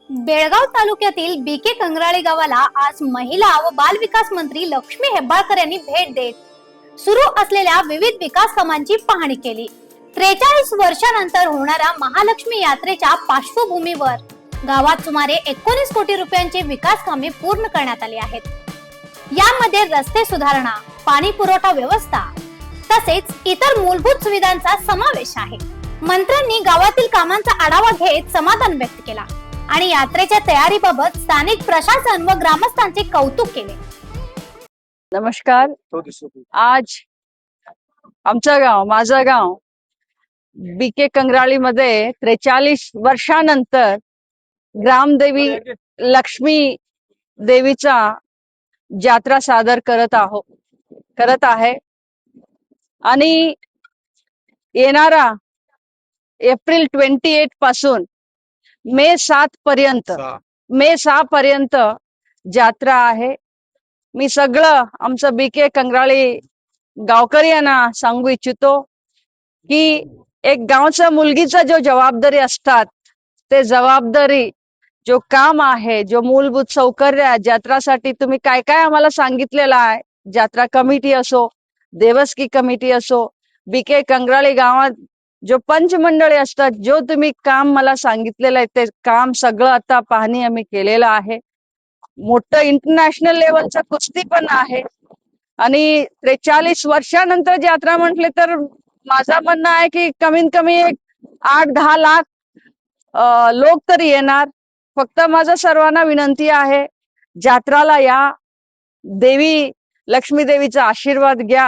बेळगाव तालुक्यातील बीके कंगराळे गावाला आज महिला व बाल विकास मंत्री लक्ष्मी हेब्बाळकर यांनी भेट देत सुरू असलेल्या विविध विकास कामांची पाहणी केली। 43 वर्षांनंतर होणाऱ्या महालक्ष्मी यात्रेच्या पार्श्वभूमीवर गावात सुमारे 19 कोटी रुपयांचे विकास कामे पूर्ण करण्यात आली आहेत। यामध्ये रस्ते सुधारणा, पाणी पुरवठा व्यवस्था तसेच इतर मूलभूत सुविधांचा समावेश आहे। मंत्र्यांनी गावातील कामांचा आढावा घेत समाधान व्यक्त केला आणि यात्रेच्या तयारीबाबत स्थानिक प्रशासन व ग्रामस्थांचे कौतुक केले। नमस्कार। आज आमचं गाव, माझं गाव बीके कंगराळी मध्ये 43 वर्षानंतर ग्रामदेवी लक्ष्मी देवीचा यात्रा सादर करत आहे आणि येणारा एप्रिल 28 पासून मे 7 पर्यंत यात्रा आहे। मी सगळं आमचं बीके कंगराळी गावकऱ्यांना सांगू इच्छितो की एक गावच्या मुलगीचा जो जबाबदारी असतात, ते जबाबदारी जो काम आहे, जो मूलभूत सौकर्य यात्रासाठी तुम्ही काय काय आम्हाला सांगितलेलं आहे, यात्रा कमिटी असो, देवस्थी कमिटी असो, बीके कंगराळी गावात जो पंचमंडळी असतात, जो तुम्ही काम मला सांगितलेलं आहे ते काम सगळं आता पाहणी आम्ही केलेलं आहे। मोठं इंटरनॅशनल लेवलचं कुस्ती पण आहे आणि 43 वर्षानंतर यात्रा म्हटले तर माझं म्हणणं आहे की कमीत कमी एक 8-10 लाख लोक तरी येणार। फक्त माझं सर्वांना विनंती आहे, यात्राला या, देवी लक्ष्मी देवीचा आशीर्वाद घ्या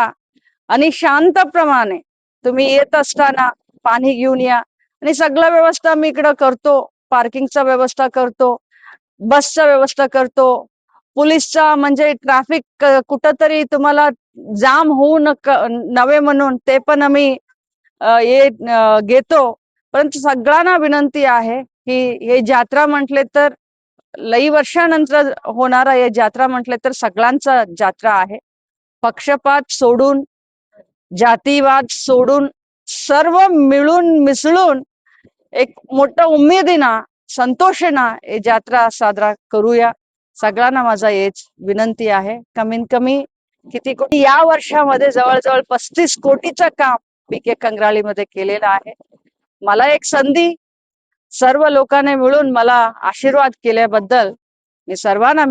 आणि शांतप्रमाणे तुम्ही येत असताना पाणी घेऊन या आणि सगळं व्यवस्था मी इकडं करतो। पार्किंगचा व्यवस्था करतो, बसचा व्यवस्था करतो, पोलीसचा म्हणजे ट्रॅफिक कुठंतरी तुम्हाला जाम होऊ नवे म्हणून ते पण आम्ही घेतो। परंतु सगळ्यांना विनंती आहे की हे यात्रा म्हटले तर लई वर्षानंतर होणारा हे यात्रा म्हटले तर सगळ्यांचा यात्रा आहे। पक्षपात सोडून, जातीवाद सोडून सर्व मिळून मिसळून एक मोठं उमेदीना, संतोषेना हे यात्रा साजरा करूया। सगळ्यांना माझा हेच विनंती आहे। कमीत कमी किती कोटी या वर्षामध्ये जवळजवळ 35 कोटीचं काम बीके कंगराळी मध्ये केलेलं आहे। मला एक संधी सर्व लोकांनी मिळून मला आशीर्वाद केल्याबद्दल मी सर्वांना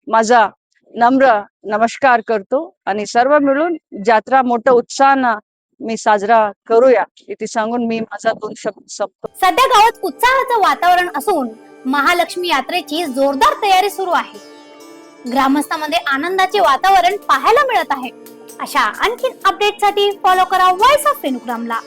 माझा नम्र नमस्कार करतो आणि सर्व मिळून यात्रा मोठ्या उत्साहानं मी साजरा करूया इथे सांगून मी माझा 2 शब्द संपतो। सध्या गावात उत्साहाचं वातावरण असून महालक्ष्मी यात्रेची जोरदार तयारी सुरू आहे। ग्रामस्थांमध्ये आनंदाचे वातावरण पाहायला मिळत आहे। अशा आणखी अपडेटसाठी फॉलो करा वॉइस ऑफ फेनुग्रामला।